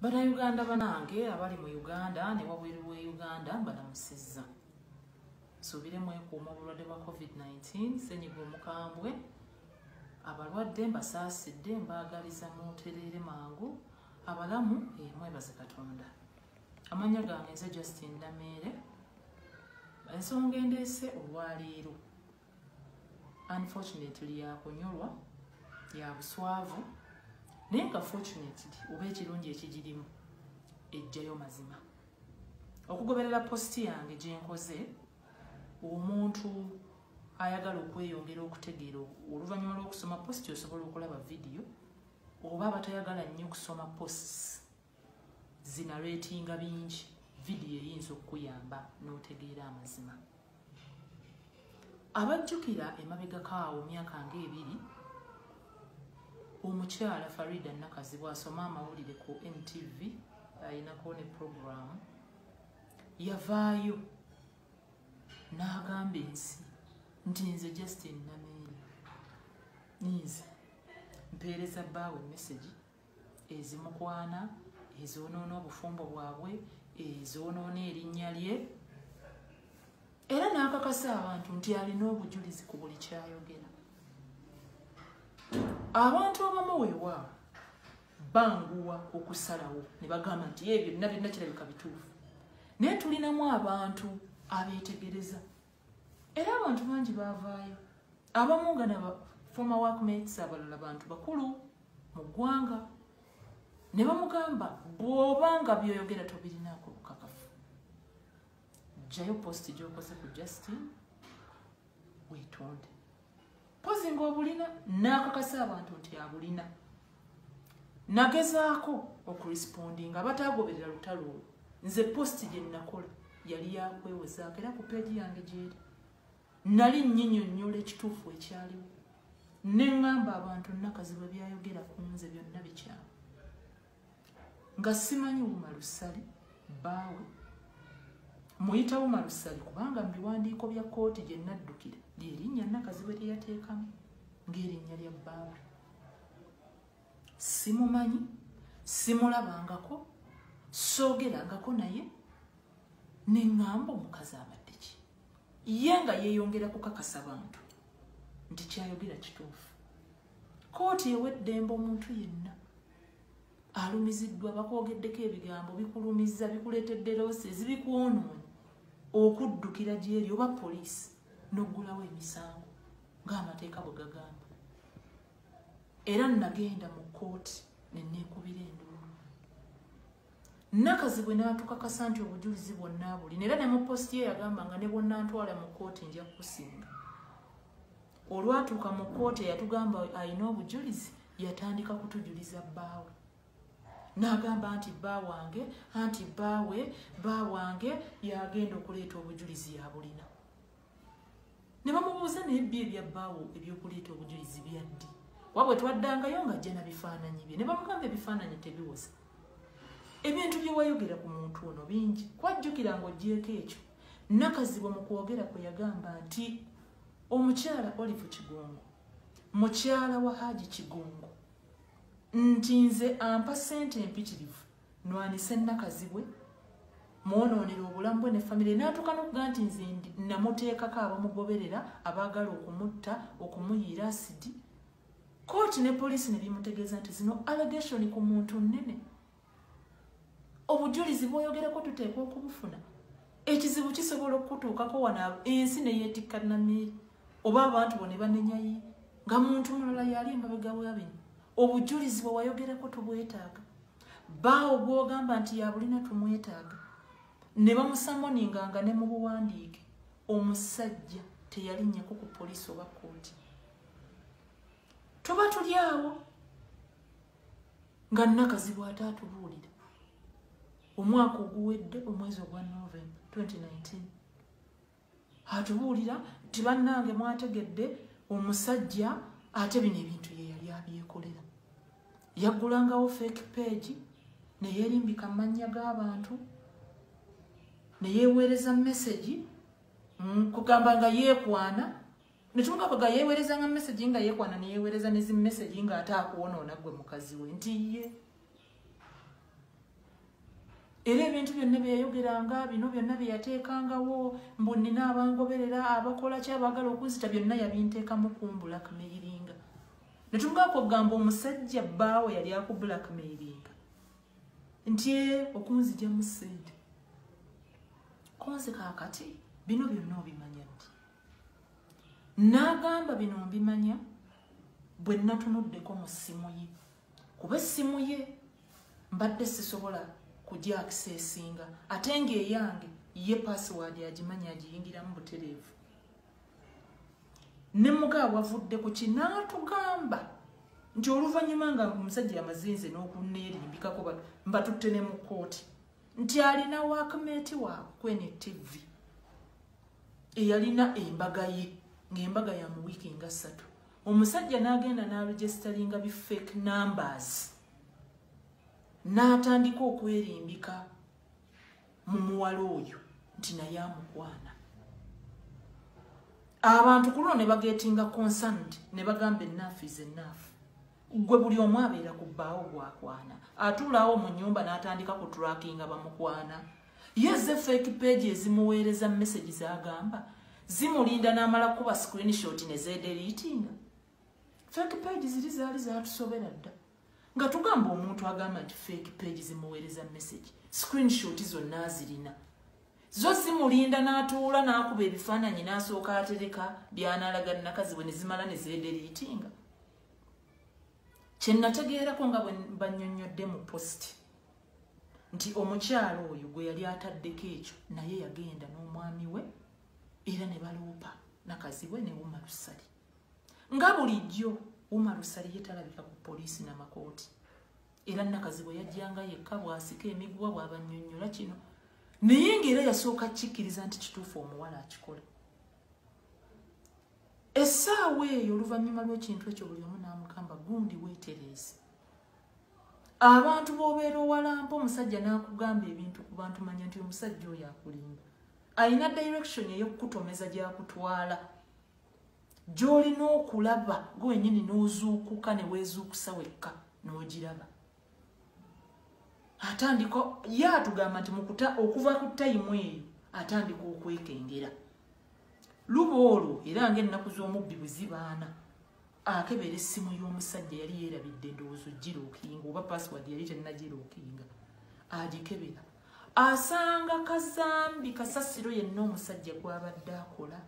Bannayuganda banange abali mu Uganda ne wabweru wa Uganda banamusizza. Subiremu ekuuma obulwadde bwa COVID-19 ssenyiga omukambwe. Abalwadde mbasaasidde mbaagaliza mutereere mangu. Abalamu mwebaze Katonda. Amanya gange nze Justin Nameere. Ensonga endeese olwaleero. Unfortunately yakunyolwa ya buswavu. Naye nga fortunately oba ekirungi ekigirimu ejjayo mazima. Okugoberera posti yange gye nkoze, omuntu ayagala okweyongera okutegeera oluvannyuma lw'okusoma posti osobola okulaba vidiyo, oba abatayagala nnyo okusoma posts zinareetinga bingi, vidiyo eyinza okukuyamba n'otegeera amazima. Abajjukira emabegako awo myaka ng'ebiri, omukyala Farida Nakazi bw'asoma amawulire ku NTV ayinako ne programu, yavaayo n'agamba ensi nti nze Justin Nameere nze mpeereza bbaawe message ezimukwana, ezoonoona obufumbo bwabwe, ezoonoona erinnya lye, era n'akakasa abantu nti alina obujulizi ku buli kyayogera. Abantu abamu weewaawo banguwa okusalawo ne bagamba nti ebyo byonna kirabika bituufu. Naye tulinamu abantu abeetegereza. Era abantu bangi baavaayo. Abamu nga naba former workmates, abalala bantu bakulu mu ggwanga. Ne bamugamba bw'obanga by'oyogera tobirinaako bukakafu. Jjayo posti gy'okoze ku Justin, weetonde. Pozi ng'obulina n'akakasa abantu nti abulina. Nagezaako okuresipondinga abataagoberera lutalo olwo. Nze posti gye nakola yali yakwewozaako era ku peegi yange gyeri. Nali nnyinyonnyola ekituufu ekyaliwo. Ne ŋŋamba abantu Nakazi bwe byayogera ku nze byonna bikyamu. Nga simanyi Wumalusali bbaawe. Muyita Wumalusali kubanga mu biwandiiko bya kkooti gye naddukira ly'erinnya Nakazi bwe lyeyateekamu ng'erinnya lya bbaawe. Simumanyi, simulabangako, soogerangako naye, ne ŋŋamba omukazi abadde ki. Ye nga yeeyongera kukakasa bantu nti kyayogera kituufu. Kkooti ewa eddembe omuntu yenna alumiziddwa, bakwogeddeko ebigambo bikulumiza, bikuleetedde loosezi, bikwonoonye, okuddukira gy'eri oba poliisi n'oggulawo emisango ng'amateeka bwe gagamba. Era nagenda mu kkooti ne neekubira enduulu. Nakazi bwe n'atukakasa nti obujulizi bwonna bulina, era ne mu posti ye yagamba nga ne bwonna ntwala mu kkooti nja kukusinga. Olwatuuka mu kkooti eyatugamba alina obujulizi yatandika kutujuliza bbaawe. N'agamba nti bbaawange, anti bbaawange yagenda okuleeta obujulizi yabulina. Ne bamubuuza naye bbi ebya bbaawo ebyokuleeta obujulizi byaddi. Wabwe twaddangayo ng'ajja na bifaananyi bye. Ne bamugamba ebifaananyi tebiwoza. Ebintu bye wayogera ku muntu ono bingi. Kwajjukira ng'oggyeko ekyo. Nakazi bwe mu kwogera kwe yagamba nti omukyala Olive Kigongo, mukyala wa Haji Kigongo, nti nze ampa ssente empitirivu nwanise Nakazi bwe, mwonoonera obulamu bwe ne famire, n'atuuka n'okugaa nti nze namuteekako abamugoberera abaagala okumutta, okumuyiira asidi. Kooti ne poliisi ne bimutegeeza nti zino allegation ku muntu nnene. Obujulizi bw'oyogerako tuteekwa okubufuna. Ekizibu kisobola okutuukako wano ensi ne yeetikka Nameere, oba abantu bo ne banenyayi nga muntu mulala yali emabega wa bino. Obujulizi bwe wayogerako tubwetaaga. Bbaawo gw'ogamba nti yabulina tumwetaaga. Ne bamusamoninganga ne mu buwandiike. Omusajja teyalinnyako ku poliisi oba kkooti. Tuba tuli awo nga Nakazi bw'ataatubuulira. Omwaka oguwedde omwezi ogwa November 2019. Atubuulira nti bannange mwategedde omusajja ate bino ebintu ye yali abyekolera. Yaggulangawo fake page ne yeerimbika amannya g'abantu ne yeeweereza message kugamba nga yeekwana. Ne tumugamba nga yeeweereza nga message nga yeekwana ne yeeweereza ne zi message nga ate akuwonoona gwe mukazi we nti ye. era ebintu byonna byeyayogeranga bino byonna byeyateekangawo mbu nina abangoberera abakola kyabagala okunzita byonna yabinteekamu ku blackmailinga ne tugamba okugamba omusajja bbaawe yali aku blackmailinga nti okunzija mu ssente konse kaakati bino byonna obimanya ddi n'agamba bino mbimanya bwe natunuddeko mu ssimu ye kuba essimu ye mbadde sisobola kujja akisesinga ate ng'eyange ye password agimanya agiyingiramu butereevu ne mugabo wavudde ku kinaatugamba nti oluvannyuma nga omusajja amazinze n'okunneerimbikako mbatutte ne mu kkooti nti alina workmate waabwe kwene TV eyalina embaga ye ng'embaga ya mu wiiki nga 3 omusajja n'agenda n'aregisteringa bi fake numbers n'atandika okwerimbika mu muwala oyo nti naye amukwana abantu ku luno ne bagetinga concerned ne bagamba enough is enough gwe buli omu abeera ku bbaawo gwakwana atuulaawo mu nnyumba n'atandika ku trackinga bamukwana yeze fake page ezimuweereza message zagamba zimulinda n'amala kuba screenshot ne zeedelitinga fake page ziri zaali zatusobera dda nga tugamba omuntu agamba nti fake page zimuweereza message screenshot zonna azirina zo zimulinda n'atuula n'akuba ebifaananyi n'asooka atereka by'anaalaga nakazi bwe ne zimala ne zeedelitinga kye nategeerako nga bwe bannyonnyodde mu post nti omukyalo oyo gwe yali ataddeko ekyo naye yagenda n'omwami we era ne baloopa nakazi we ne Wuma Lusali nga bulijjo Wuma Lusali yetalabika ku poliisi n'amakooti era nakazi bwe yajjanga yekka bw'asika emiguwa bw'abannyonnyola kino naye ng'era yasooka kikkiriza nti kituufu omuwala akikola essaawa eyo oluvannyuma lw'ekintu ekyo buli omu n'amugamba gundi weetereeze abantu b'obeera owalampa omusajja n'akugamba ebintu ku bantu manya nti omusajja oyo akulimba alina direction ey'okukutomeza gy'akutwala gy'olina okulaba gwenyini n'ozuukuka ne weezuukusa wekka n'ogiraba atandika ye atugamba nti okuva ku tayimu eyo atandika okwekengera luba olwo era ng'ennaku z'omubbi bwe zibaana akebera essimu y'omusajja yali yeerabidde endowoozo girookinga oba password yali tennagirookinga agikebera asanga kazambi kasasiro yenna omusajja gw'abadde akola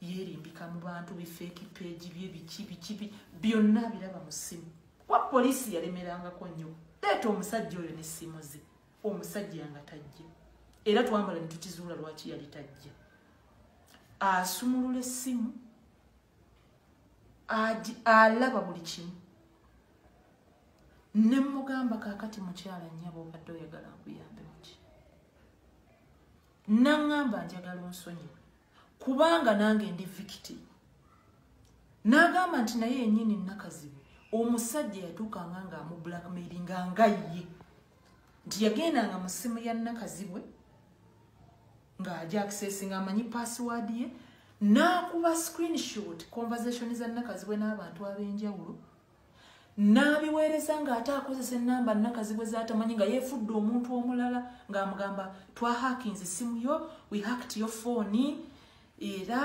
yeerimbika mu bantu bifeeki peegi bye biki byonna biraba mu ssimu wa poliisi yalemerangako nnyo leeta omusajja oyo n'essimu ze omusajja nga tajja era twambala ne tukizuula lwaki yali tajja asumulula essimu alaba buli kimu ne mugamba kaakati mukyala nnyabo obadde oyagala nkuyambe muki naŋŋamba njagala onsonyiwe kubanga nange ndi victim n'agamba nti naye yennyini nnakazibu omusajja yatuukanga ng'amu blackmailinga nga ye nti yagendanga mu ssimu ya nnakazibwe ng'ajja accessinga amanyi password ye n'akuba screenshot conversation za nnakazibwe n'abantu ab'enjawulo n'abiweereza ng'ate akozesa ennamba nnakazibwe z'atamanyi nga yeefudde omuntu omulala ng'amugamba twahakinze essimu yo we hacked your phone era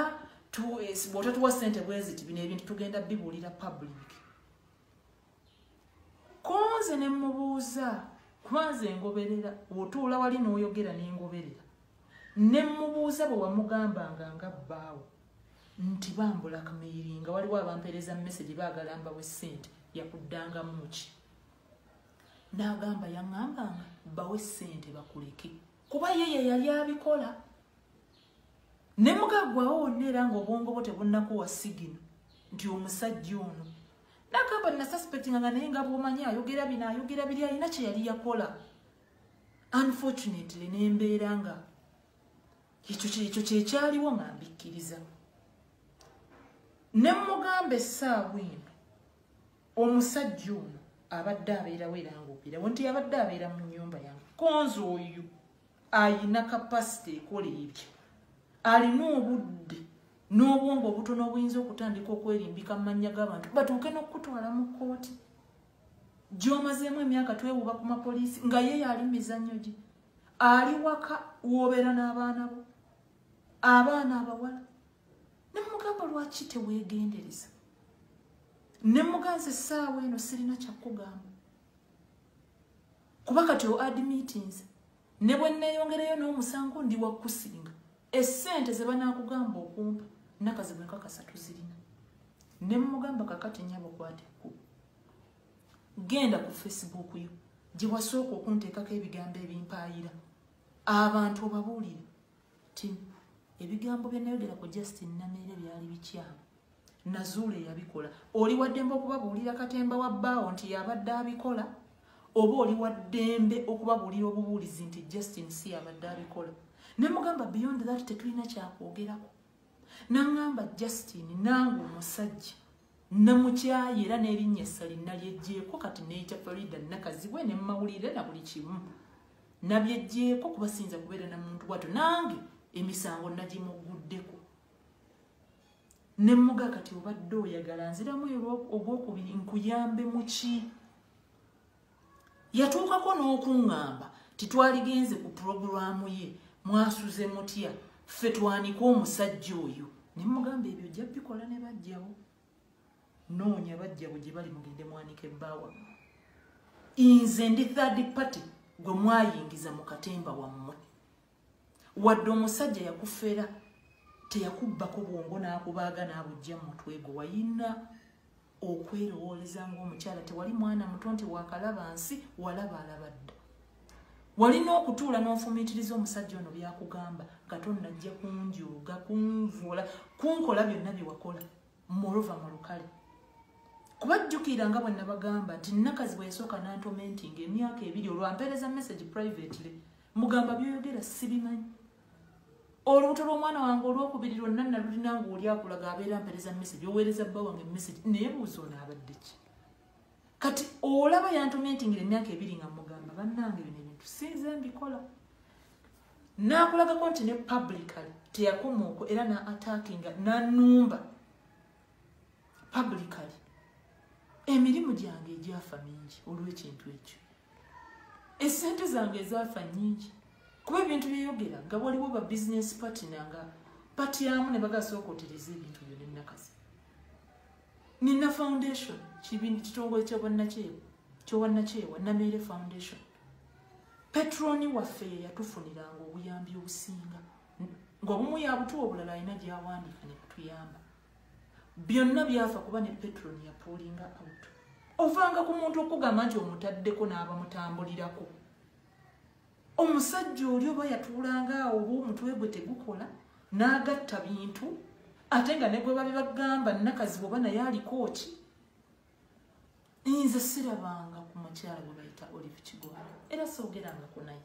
bw'otatuwa ssente bweziti bino ebintu tugenda bibuulira public konze ne mubuuza kubanze engoberera otuula wali n'oyogera n'engoberera ne mubuuza bwe wamugambanga nga bbaawo nti bambulackmailinga waliwo abampeereza message baagala mbawe ssente yakuddangamu muki n'agamba yaŋŋambanga bawe ssente bakuleke kuba ye yali abikola ne mugaggwawo wonna era ng'obwongo bwo tebunnakuwa sigino nti omusajja ono n'agamba nasuspectinga nga naye nga bw'omanyi ayogera bino ayogera biri alina kye yali yakola unfortunately n'embeera nga ekyo kyekyaliwo nga mbikkiriza ne mugamba essaawa eno omusajja ono abadde abeerawo era ng'obeerawo nti abadde abeera mu nnyumba yange konzi oyo ayina kapasite ekola ebyo alina obudde n'obwongo obutono obuyinza okutandika okwerimbika mu mannya g'abantu batuuke n'okutwala mu kkooti gy'omazeemu emyaka twewuba ku mapoliisi nga ye yali mizannyo gye ali waka wobeera n'abaana bo abaana abawala ne mugamba lwaki teweegendereza ne muganze essaawa eno sirina kyakugamba kuba kati o admitins ne bwe neeyongereyo n'omusango ndi wakusinga essente ze banaakugamba okumpa nakazi bwe nkakasa tuzirina ne mugamba kakati nnyabo kwateko genda ku Facebook yo gye wasooka okunteekako ebigambo ebimpaayira abantu obabuulire ti ebigambo bye nayogera ku Justin Nameere byali bikyamu Nazuule yabikola oli waddembe okubabuulira Katemba wa bbaawo nti yabadde abikola oba oli waddembe okubabuulira obubuulizi nti Justin si yabadde abikola ne mugamba beyond that tetulina kyakwogerako nangamba Justin nange omusajja namukyaye era n'erinnya essali nalyeggyeko kati neyita Farida Nakazi we ne mmawulire na buli kimu nabyeggyeko kubasinza kubeera na muntu wato nange emisango nagimuguddeko ne mmuga kati obadde oyagala nziramu ogwokubiri nkuyambe muki yatuukako n'okuŋŋamba titwaligenze ku puroguramu ye mwasuze mutya ffe twanika omusajja oyo ne mmugamba ebyo ojja bikola ne bajjawo noonya bajjawo gye bali mugende mwanike ebbaawa nze ndi third party gwe mwayingiza mu katemba wammwe wadde omusajja yakufera teyakubbako bwongo n'akubaaga n'abujja mu mutwe gwe wayina okwerowooleza ng'omukyala tewali mwana muto nti waakalaba nsi walaba alabadda walina okutuula n'ofumiitiriza omusajja ono byakugamba Katonda ajja kunjooga kunvuula kunkola byonna bye wakola morova mu lukale kubajjukira nga bwe nabagamba nti Nakazi bwe yasooka nantomentinga emyaka 2 olwampeereza message privately mugamba byoyogera sibimanyi olubuto lw'omwana wange olwokubiri lwonna nalulina ng'oli akulaga abeera mpeereza message oweereza bba wange message naye buuza ono abadde ki kati olaba yantomentingira emyaka 2 nga mugamba bannange bino ebintu sinze mbikola n'akulagako nti ne publicly teyakomaoko era na-attackinga nanumba publicly emirimu gyange egyafa mingi olw'ekintu ekyo essente zange ezaafa nnyingi kuba ebintu byeyogera nga waliwo ba business partner nga patyamu ne bagasookotereza ebintu byo ne Nakazi nina foundation kitongole ky'obwannakyewa Nameere Foundation petroni waffe yatufuniranga obuyambi obusinga ng'obumu yabutuwa obulala alina gy'awandiika ne batuyamba byonna byafa kuba ne petroni yapuulinga out ovanga ku muntu okugamba nti omutaddeko n'abamutambulirako omusajja oli oba yatuulanga awo oba omutwe gwe tegukola n'agatta bintu ate nga ne gwe babibagamba Nakazi bwoba naye aliko ki nze sirabanga ku mukyala gwe bayita Olive Kigwala era soogerangako naye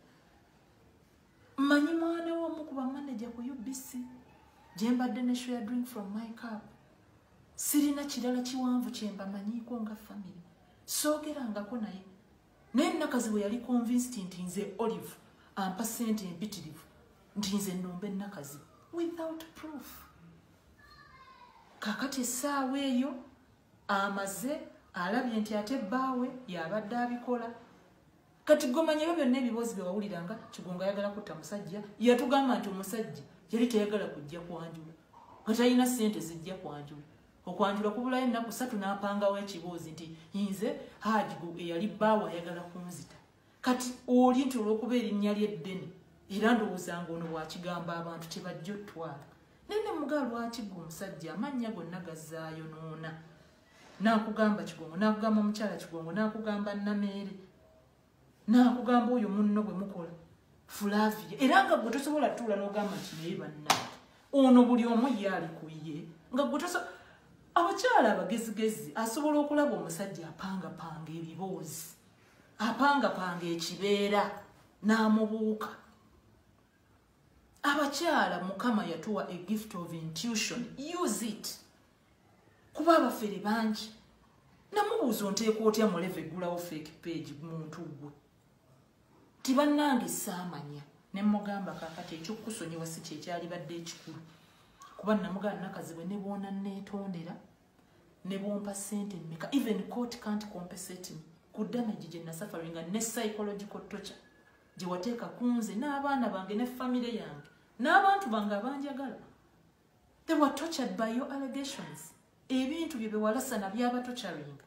mmanyi mwana w'omu ku bamaneja ku UBC gye mbadde ne share drink from my cup sirina kirala kiwanvu kye mbamanyiiko nga family soogerangako naye naye Nakazi bwe yali convinced nti nze Olive ampa ssente embitirivu nti nze nnombe Nakazi without proof kakati essaawa eyo amaze alabye nti ate bbaawe yabadde abikola kati gomanyibo byonna ebiboozi bye wawuliranga Kigongo ayagala kutta musajja yatugamba nti omusajja yali tayagala kujja kwanjula nga talina ssente zijja kwanjula okwanjula kubulayo ennaku 3 n'apangawo ekiboozi nti nze Haji eyali bbaawe ayagala kunzita kati oli nti olw'okuba erinnya ly'eddene era ndowoozanga ono bwakigamba abantu tebajja ottwala naye ne mugaa lwaki gwe omusajja amannya gonna gazzaayo noona n'akugamba Kigongo n'akugamba omukyala Kigongo n'akugamba Nameere n'akugamba oyo munno bwe mukola Flavia era nga gwe tosobola tuula n'ogamba nti naye bannange ono buli omu ye ali ku ye nga gwe tosobola abakyala abagezigezi asobola okulaba omusajja apangapanga ebiboozi apangapanga ekibeera n'amubuuka abakyala Mukama yatuwa a gift of intuition use it kuba abafere bangi namubuuza onteeka otya mu leve eggulawo fake page muntu gwe tibannange saamanya ne mugamba kakati ekyokusonyiwa si kyekyali badde ekikulu kuba namugamba Nakazi bwe ne bwona neetondera ne bwompa ssente mmeka even court can't compensate me ku damage gye nasafaringa ne psychological torture gye wateeka kunze n'abaana bange ne famire yange n'abantu bange abanjagala. They were tortured by your allegations. Ebintu bye bewalasana byaba torturing.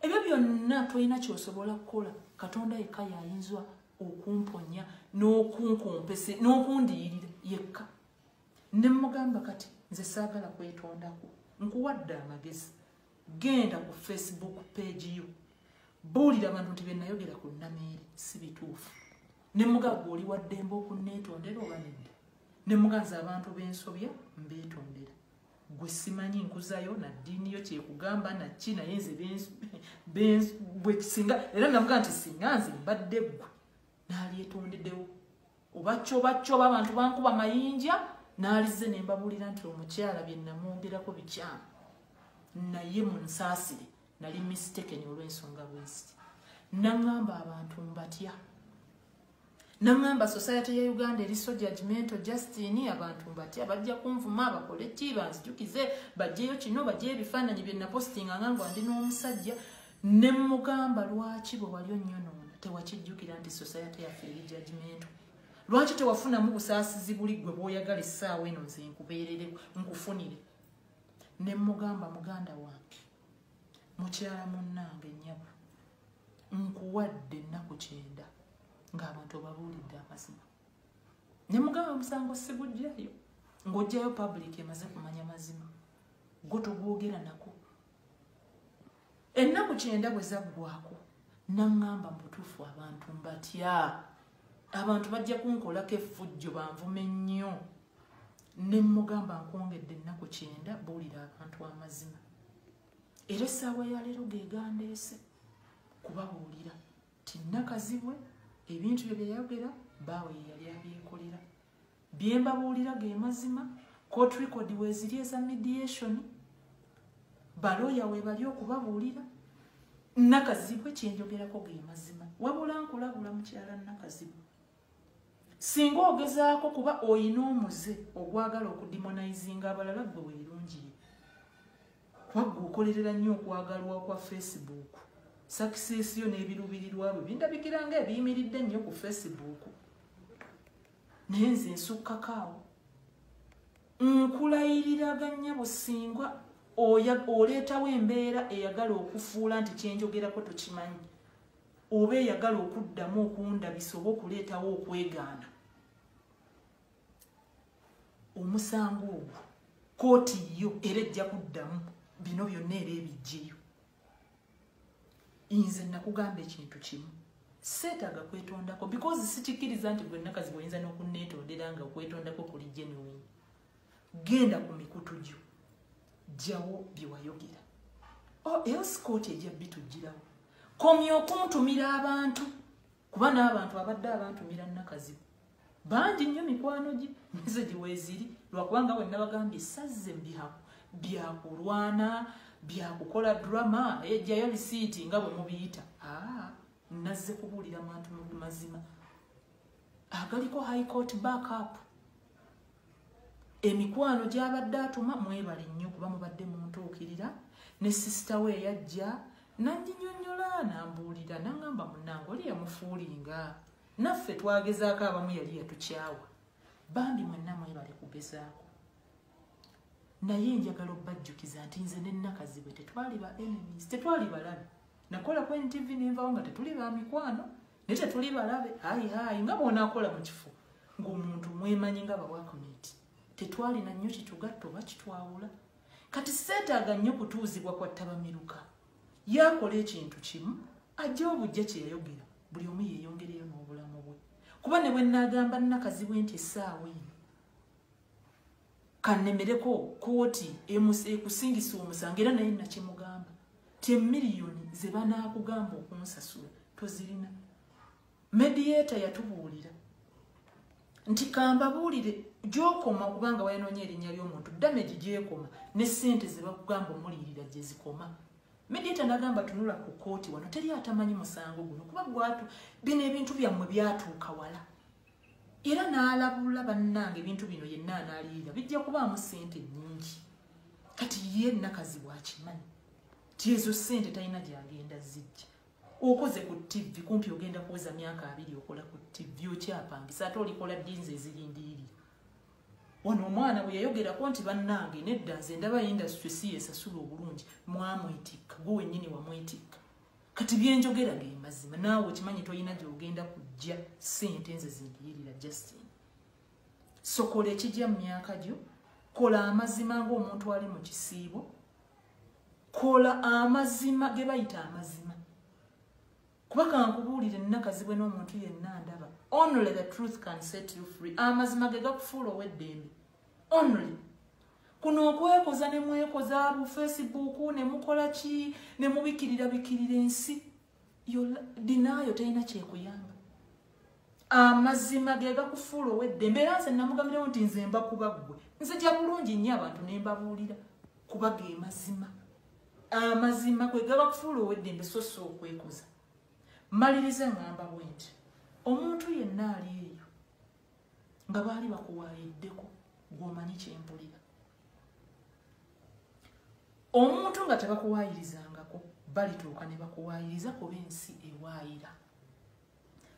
Ebyo byonna tolina ky'osobola kukola. Katonda yekka y'ayinza okumponya n'okunkompese n'okundiyirira yekka. Ne mugamba kati nze saagala kwetondako. Nkuwadde amagezi. Genda ku Facebook page yo. Buulira abantu nti bye nayogera ku Nameeri si bituufu. Ne mugamba oli wa ddembe okunneetondera oba nedda. Ne muganza abantu b'ensobya mbeetondera. Gwe simanyi nkuzayo na ddiini yo kyekugamba na ki naye nze bwe kisinga era namuga nti singa nze mbadde ggwe n'alyetondeddewo. Oba abantu bankuba mayinja n'alize ne mbabuulira nti omukyala bye namwogerako bikyamu. Naye mu nsaasire nali mistaken olw'ensonga bw'ezi. Naŋŋamba abantu mbatya. Naŋŋamba society ya Uganda eriso judgmental Justin abantu mbatya bajja kunvuma bakole ki banzijukize bajjeyo kino bajjeyo ebifaananyi bye napostinga nga ndi n'omusajja. Ne mugamba lwaki bwe wali onnyonoona tewakijjukira nti society yaffe eri judgmental. Lwaki tewafunamu busaasizi buli gwe bw'oyagala essaawa eno nze nkubeerere nkufunire. Ne mugamba muganda wange mukyala munnange nnyabo nkuwadde ennaku 9 ng'abantu obabuulidde amazima. Ne mugamba omusango sigujjayo ng'ojjayo public emaze kumanya mazima gwe togwogera nako. Ennaku 9 bwe zaggwako naŋŋamba mu butuufu abantu mbatya. Abantu bajja kunkolako effujjo banvume nnyo. Ne mugamba nkwongedde ennaku 9 buulira abantu amazima. Era essaawa ya leero gegandeese kubabuulira ti Nakazibwe ebintu bye yayogera baawe yali abyekolera. Bye mbabuulira ge mazima. Court record weeziri eza mediation. Balooya we bali okubabuulira. Nakazibwe kyenjogerako ge mazima. Wabula nkulabula mukyala Nakazibwe. Singa ogezaako kuba oyina omuze ogwagala okudemonizinga abalala gwe weerungiye. Wagga okolerera nnyo okwagalwa kwa Facebook. Success yo n'ebiruubirirwa bwe bindabikira ng'ebiyimiridde nnyo ku Facebook. Naye nze nsukkakaawo. Nkulayiriraga nnyabo singa oleetawo embeera eyagala okufuula nti kyenjogerako tokimanyi. Oba eyagala okuddamu okundabisa oba okuleetawo okwegaana. Omusango ogwo kooti yo era ejja kuddamu bino byonna era ebijjeyo. Nze nakugamba ekintu kimu. Seetaaga kwetondako because sikikkiriza nti gwe Nakazibwe oyinza n'okunneetondera nga okwetondako kuli genuine. Genda ku mikutu gyo. Jjawo bye wayogera. Else kooti ejja bitugirawo. Komya okuntumira abantu. Kuba n'abantu abadde abantumira Nakazibwe. Bangi nnyo mikwano gye nze gye weeziri lwakubanga bwe nabagambye sazze byakulwana byakukola drama ejjayo lisiiti nga bwe mubiyita. Nazze kubuulira abantu mu mazima. Agaliko high court backup. Emikwano gy'abadde atuma mwebale nnyo kuba mubadde muntuukirira. Ne sisita we yajja nanjinyonnyola nambuulira naŋŋamba munnange oli yamufuulinga. Naffe twagezaako abamu yali yatukyawa. Bambi mwenna mwebale kugezaako. Naye njagala obbajjukiza nti nze ne Nakazibwe tetwali ba enemies, tetwali balabe. Nakola ku NTV nenvawo nga tetuli ba mikwano, ne tetuli balabe. Hayi nga bw'onaakola mu kifo ng'omuntu mwemanyi nga ba workmate. Tetwali na nnyo kitugatta oba kitwawula. Kati seetaaga nnyo kutuuzibwa kwa Tabamiruka. Yakola ekintu kimu, ajja obujja kye yayogera. Buli omu yeeyongereyo n'obulamu bwe. Kuba ne bwe nnaagamba Nakazibwe nti essaawa eno kannemereko kooti ekusingisa omusango era naye nakimugamba ti miliyoni ze banaakugamba okunsasula tozirina. Mediator yatubuulira nti kambabuulire gy'okoma okubanga wayanoonye erinnya ly'omuntu damage gy'ekoma ne ssente ze bakugamba omuliyirira gye zikoma. Mediator nagamba tunula ku kooti wano teri atamanyi musango guno kuba gwatu bino ebintu byammwe byatuuka wala. Era n'alabula bannange ebintu bino yenna anaaliyira bijja kubaamu ssente nnyingi. Kati ye Nakazibwe akimanyi ti ezo ssente talina gy'agenda zijja. okoze ku TV kumpi ogenda kuweza myaka 2 okola ku TV okyapangisa ate olikola dinze ezirindiiri. Wano omwana bwe yayogerako nti bannange nedda nze ndaba industry si esasula obulungi mwamwetikka gwe wennyini wamwetikka. Kati byenjogera ge mazima naawe okimanyi toyina gy'ogenda kujja ssente nze zindiirira Justin. So kola ekijja mu myaka gyo, kola amazima ng'omuntu ali mu kisiibo, kola amazima ge bayita amazima. Kuba kankubuulire nnakazibwe n'omuntu yenna ndaba. Only the truth can set you free. Amazima ge gakufuula ow'eddembe. Only. Kuno okwekoza ne mwekoza bu Facebook ne mukola ki ne mubikirira ensi. Dinayo teyina kyekuyamba. Amazima ge gakufuula ow'eddembe. Era nze namugambirawo nti nze mba kuba ggwe. Nze gya bulungi nnyo abantu ne mbabuulira kuba ge mazima. Amazima kwe gakufuula ow'eddembe so so okwekoza. Maliriza ngamba bwenti. Omuntu yenna ali eyo nga baali bakuwaayiddeko gw'omanyi kyempulira. Omuntu nga tebakuwaayirizangako balituuka ne bakuwaayiriza kuba ensi ewaayira.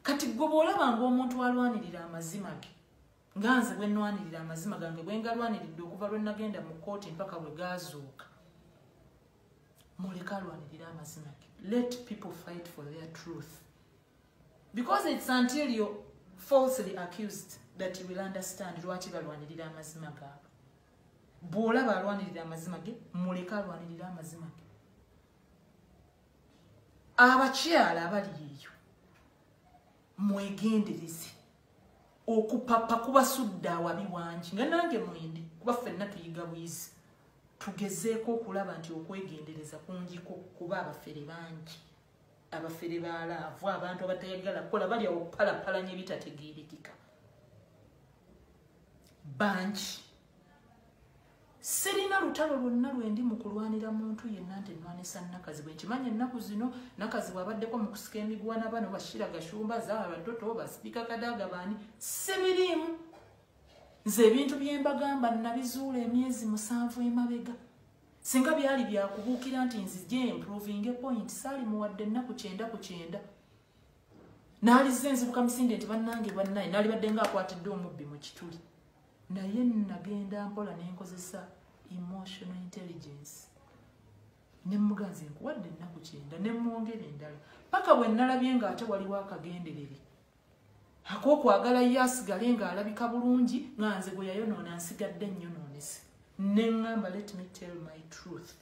Kati gwe bw'olaba ng'omuntu alwanirira amazima ge nga nze bwe nnwanirira amazima gange bwe ngalwaniridde okuva lwe nagenda mu kkooti mpaka bwe gaazuuka. Muleka alwanirira amazima ge. Let people fight for their truth. Because it's until you're falsely accused that you will understand lwaki balwanirira amazima gaabwe. Bw'olaba alwanirira amazima ge, muleka alwanirira amazima ge. Abakyala abali eyo mwegendereze okupapa kubasudde awabi wangi nga nange mwende kuba ffenna tuyiga bwizi. Tugezeeko okulaba nti okwegendereza kungiko kuba abafere bangi. Abafere balaavu abantu abatayagala kukola bali okupalapalanya ebitategeerekeka bangi. Sirina lutalo lwonna lwendi mu kulwanira muntu yenna nti nnwanisa nnakazi bwe nkimanyi ennaku zino nnakazi bw'abaddeko mu kusika emigwana bano Bashira Gashumba Zaara Toto Basipiika Kadaga baani sibiriimu. Nze ebintu bye mbagamba nabizuula emyezi 7 emabega. Singa byali byakubuukira nti nzije improving point saali muwadde ennaku 9 ku 9. Naalize nzibuka misinde nti bannange bannaye naali badde ng'akwatidde omubbi mu kituli. Naye nagenda mpola n'enkozesa emotional intelligence. Ne muganze nkuwadde ennaku 9 ne mwongera endala. Paka bwe nalabye ng'ate waliwo akagenderere. Ak'okwagala ye asigale ng'alabika bulungi nga nze gwe yayonoona nsigadde nnyonoonese. Ne ngamba let me tell my truth.